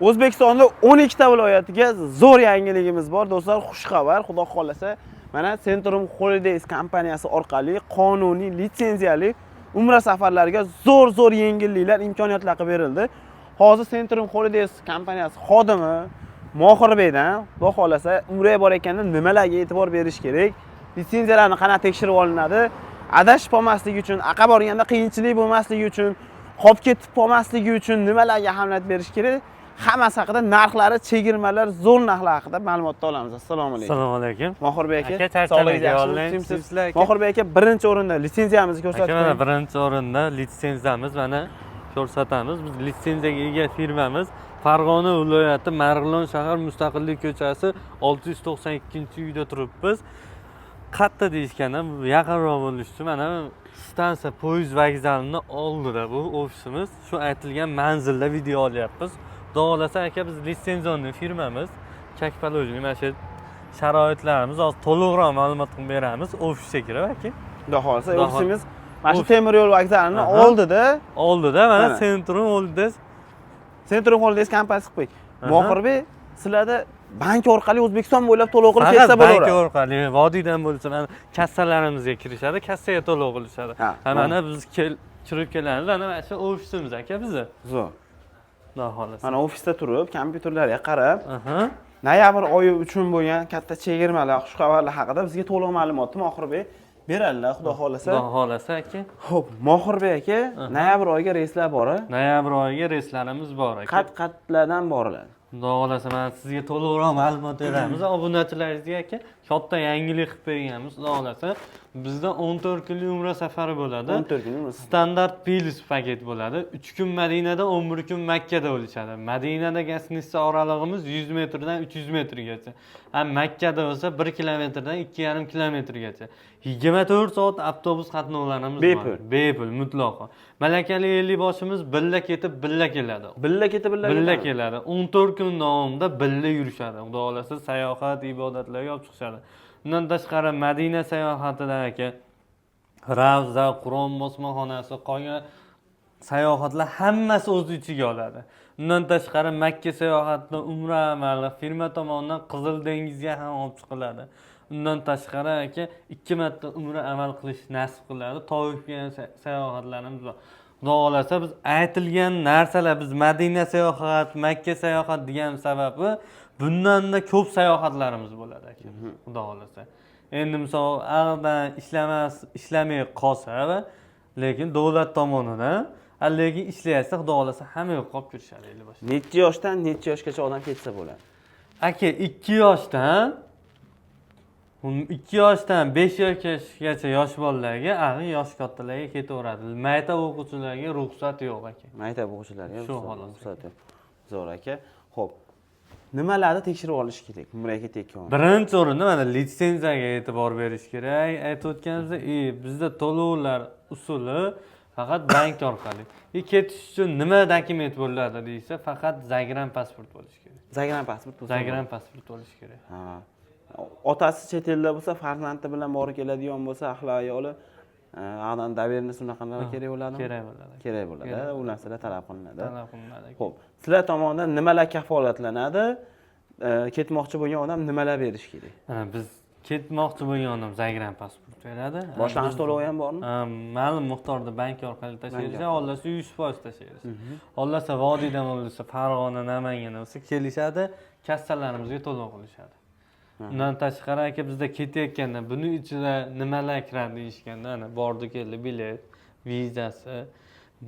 O'zbekistonda 12 ta viloyatiga zo'r yangiligimiz bor, do'stlar, xushxabar. Xudo xolasa, mana Centrum Holidays kompaniyasi orqali qonuniy litsenziyali umra safarlariga zo'r yengilliklar, imkoniyatlar qilib berildi. Hozir Centrum Holidays kompaniyasi xodimi Mohirbekdan, xudo xolasa, umraga borayotganda nimalarga e'tibor berish kerak, litsenziyalarni qanday tekshirib olinadi, adashib qolmasligi uchun, aqa borganda qiyinchilik bo'lmasligi uchun, qolib ketib qolmasligi uchun nimalarga ahamiyat berish kerak? Hammasi haqida, narxlari, chegirmalar, zo'r narxlar haqida ma'lumot olamiz. Assalomu alaykum. Assalomu alaykum. Mohirbek aka, sog'lig'ingiz yaxshimi? Mohirbek aka, birinchi o'rinda litsenziyamizni ko'rsatib qo'ying. Mana birinchi o'rinda litsenziyamiz mana ko'rsatamiz. Biz litsenziyaga ega firmamiz. Farg'ona viloyati Marg'ilon shahar Mustaqillik ko'chasi 692-uyda turibmiz. Qatta deyishganda yaqinroq bo'lish uchun mana stansiya poyezd vokzalining oldida bu ofisimiz. Shu aytilgan manzilda video olyapmiz. Xudo aka, biz litsenziyali firmamiz. Kakpalojni mana shu sharoitlarimiz hozir to'liqroq ma'lumot qilib beramiz. Ofisga kirib aka. Xudo xolasa, ofisimiz mana shu temir yo'l vokzalining oldida mana Centrum Holidays. Centrum Holidays kompaniyasi qilib qo'y. Mohirbek, sizlarda bank orqali O'zbekiston bo'ylab to'lov qilib ketsa bo'laveradi. Bank orqali, vodiydan bo'lsa, mana kassalarimizga kirishadi, kassaga to'lov qilishadi. Mana biz kirib kelamiz, mana shu ofisimiz aka bizni. Zo'r. Xudo xolasa. Mana ofisda turib, kompyuterlarga qarab, noyabr oyi uchun bo'lgan katta chegirmalar, xushxabarlar haqida bizga to'liq ma'lumotni Mohirbek beradilar, xudo xolasa. Xudo xolasa aka. Xo'p, Mohirbek aka, noyabr oyiga reyslar bor. Noyabr oyiga reyslarimiz bor aka. Qat-qatlardan boriladi. Xudo xolasa, men sizga to'liqroq ma'lumot beramiz. Obunachilaringizga aka, katta yangilik qilib berganmiz. Xudo xolasa, bizda 14 kunlik umra safari bo'ladi. 14 kunlik umra. Standart plus paket bo'ladi. 3 kun Madinada, 11 kun Makkada bo'lishadi. Madinada gastnitsa oralig'imiz 100 metrdan 300 metrgacha. Ham Makkada bo'lsa 1 kilometrdan 2,5 kilometrgacha. 24 soat avtobus qatnovlarimiz bor. Bepul, mutlaqo. Malakali 50 boshimiz billa ketib, billa keladi. Billa ketib, billa keladi. 14 kun davomida billa yurishadi. Xudo xolasa, sayohat, ibodatlarga olib chiqishadi. Undan tashqari Madina sayohatida aka Ravza, Qur'on bosmaxonasi, qolgan sayohatlar hammasi o'z ichiga oladi. Undan tashqari Makka sayohatida umra amali firma tomonidan Qizil dengizga ham olib chiqiladi. Undan tashqari aka 2 marta umra amal qilish nasib qiladi. Toifga sayohatlarimiz bor. Xudo xolasa, biz aytilgan narsalar, biz Madina sayohat, Makka sayohat degan sababi bundan-da ko'p sayohatlarimiz bo'ladi aka. Xudo xolasa. Endi misol aqdan ishlamay qolsa, lekin davlat tomonidan lekin ishlaysa, xudo xolasa hamma yo'q qolib kirishadi endi boshqa. Necha yoshdan necha yoshgacha odam ketsa bo'ladi? Aka 2 yoshdan 5 yoshgacha yosh bolalarga, yosh kattalarga ketaveradi. Maktab o'quvchilariga ruxsat yo'q aka. Maktab o'quvchilariga ruxsat yo'q. Zo'r aka. Xo'p. Nimalarni tekshirib olish kerak umraga ketayotgan? Birinchi o'rinda mana litsenziyaga e'tibor berish kerak. Aytib o'tganimizdek, bizda to'lovlar usuli faqat bank orqali. Ketish uchun nima dokument bo'ladi deysa, faqat Zagran pasport bo'lishi kerak. Zagran pasport bo'lsa. Zagran pasport bo'lishi kerak. Ha. Otasi chet elda bo'lsa, farzandi bilan borib keladigan bo'lsa, ahli ayoli a'dan davernis unaqalar kerak bo'ladimi? Kerak bo'ladi. Kerak bo'ladi. U narsalar talab qilinadi. Talab qilinadi. Xo'p, sizlar tomonidan nimalar kafolatlanadi? Ketmoqchi bo'lgan odam nimalar berish kerak? Biz ketmoqchi bo'lgan odam Zagran pasport beradi. Boshlang'ich to'lovi ham bormi? Ma'lum miqdorda bank orqali tashlaymiz, xollasa 100% tashlaymiz. Xollasa vodiydan bo'lsa, Farg'ona, Namangan bo'lsa kelishadi, kassalarimizga to'lov qilishadi. Undan tashqari aka, bizda ketayotganda buni ichida nimalar kiradi deyishganda, ana bordi keldi bilet, vizasi,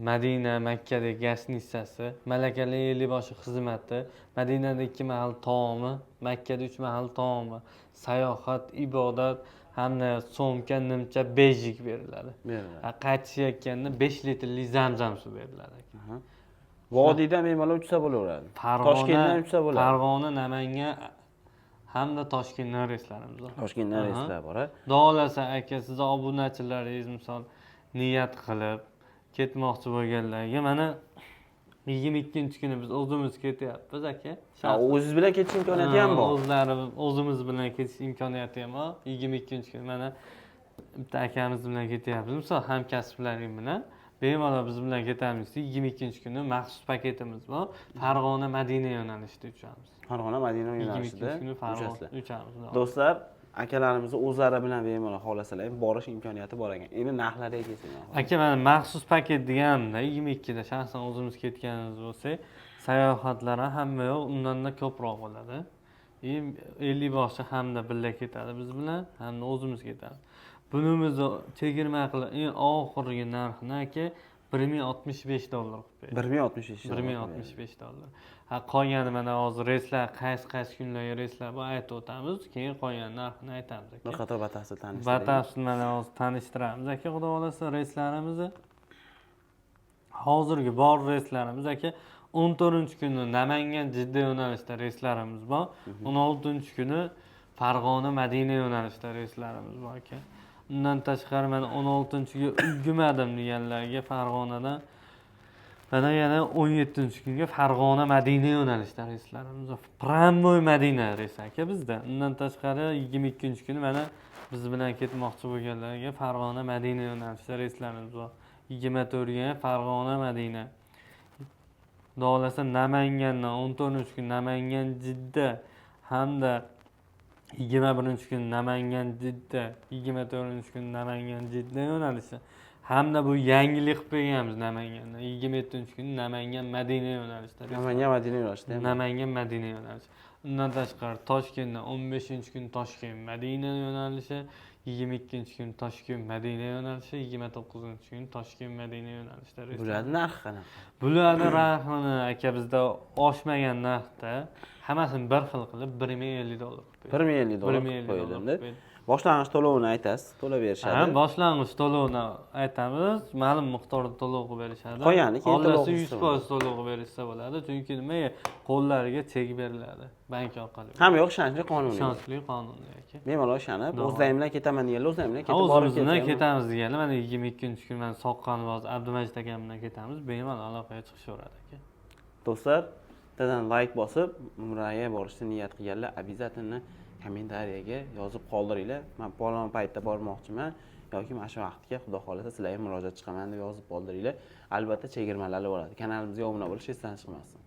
Madina, Makkadagi gastnitsasi, malakali 50 boshi xizmati, Madinada 2 mahal taomi, Makkada 3 mahal taomi, sayohat, ibodat hamda so'mka, nimcha, bejik beriladi. Qaytishayotganda 5 litrli Zamzam suv beriladi aka. Vodiydan bemalol uchsa bo'laveradi. Toshkentdan uchsa bo'ladi. Farg'ona, Namangan hamda Toshkentdan reyslarimiz bor. Toshkentdan reyslar bor. Xudo xolasa aka, siz obunachilaringiz misol niyat qilib ketmoqchi bo'lganlarga mana 22-kuni biz o'zimiz ketyapmiz aka. O'zingiz bilan ketish imkoniyati ham bor. O'zimiz bilan ketish imkoniyati ham bor. 22-kuni mana bitta akamiz bilan ketyapmiz. Misol hamkasblarim bilan bemalol biz bilan ketamiz. 22-kuni maxsus paketimiz bor. Farg'ona Madina yo'nalishida uchamiz. Farg'ona Madina yo'nalishida 22-kuni Farg'ona uchasizlar. uchamiz. Do'stlar, akalarimizni o'zlari bilan bemalol xohlasalar ham borish imkoniyati bor ekan. Endi narxlariga kelsak. Aka, mana maxsus paket deganimda 22 da shaxsan o'zimiz ketganimiz bo'lsa, sayohatlar hamma yo'q, undan-da ko'proq bo'ladi. 50 boshqa hamda birga ketadi biz bilan, hamda o'zimiz ketamiz. Bunimizni chegirma qilib, eng oxirgi narxni aka $1065 qilib berdi. $1065. Ha, qolgani mana hozir reyslar qaysi kunlarga reyslar bor aytib o'tamiz, keyin qolgan narxini aytamiz aka. Bir qator batafsil tanishtiramiz. Batafsil mana hozir tanishtiramiz aka, xudo xolasa reyslarimizni. Hozirgi bor reyslarimiz aka 14-kuni Namangan Jidda yo'nalishida reyslarimiz bor. 16-kuni Farg'ona Madina yo'nalishida reyslarimiz bor aka. Undan tashqari mana 16-kunga ulgurmadim deganlarga Farg'onadan mana yana 17-kunga Farg'ona Madina yo'nalishida reyslarimiz bor. Primoy Madina reys aka bizda. Undan tashqari 22-kuni mana biz bilan ketmoqchi bo'lganlarga Farg'ona Madina yo'nalishida reyslarimiz bor. 24-ga Farg'ona Madina. Xudo Namangandan 14-kun Namangan Jidda hamda 21-kun Namangan Jidda, 24-kun Namangan Jidda yo'nalishi. Hamda bu yangilik qilib qo'yganmiz Namangandan. 27-kun Namangan Madina yo'nalishida. Namangan Madina yo'nalishida. Namangan Madina yo'nalishi. Undan tashqari Toshkentdan 15-kun Toshkent Madina yo'nalishi, 22-kun Toshkent Madina yo'nalishi, 29-kun Toshkent Madina yo'nalishida. Bularning narxi qanaqa? Bularning narxini aka bizda oshmagan narxda hammasini bir xil qilib $1050 $1050 qo'yildi. Boshlang'ich to'lovini aytasiz, to'lab berishadi. Ha, boshlang'ich to'lovni aytamiz, ma'lum miqdorda to'lov qilib berishadi. Qolgani keyin to'lov qilsa 100% to'lov qilib berishsa bo'ladi, chunki nimaga qo'llariga chek beriladi bank orqali. Hamma yo'q ishonchli qonuniy. Ishonchli qonuniy aka. Bemalol ishonib, o'zlaring bilan ketaman deganlar o'zlaring bilan ketib o'zimiz bilan ketamiz deganlar, mana 22-kun mana Soqqonboz Abdumajid akam bilan ketamiz, bemalol aloqaga chiqishaveradi aka. Do'stlar, bittadan like bosib, Umraga borishni niyat qilganlar обязательно kommentariyaga yozib qoldiringlar. Men palon paytda bormoqchiman yoki mana shu vaqtga xudo xolasa sizlarga murojaat chiqaman deb yozib qoldiringlar. Albatta chegirmalar bo'ladi. Kanalimizga obuna bo'lish esdan chiqmasin.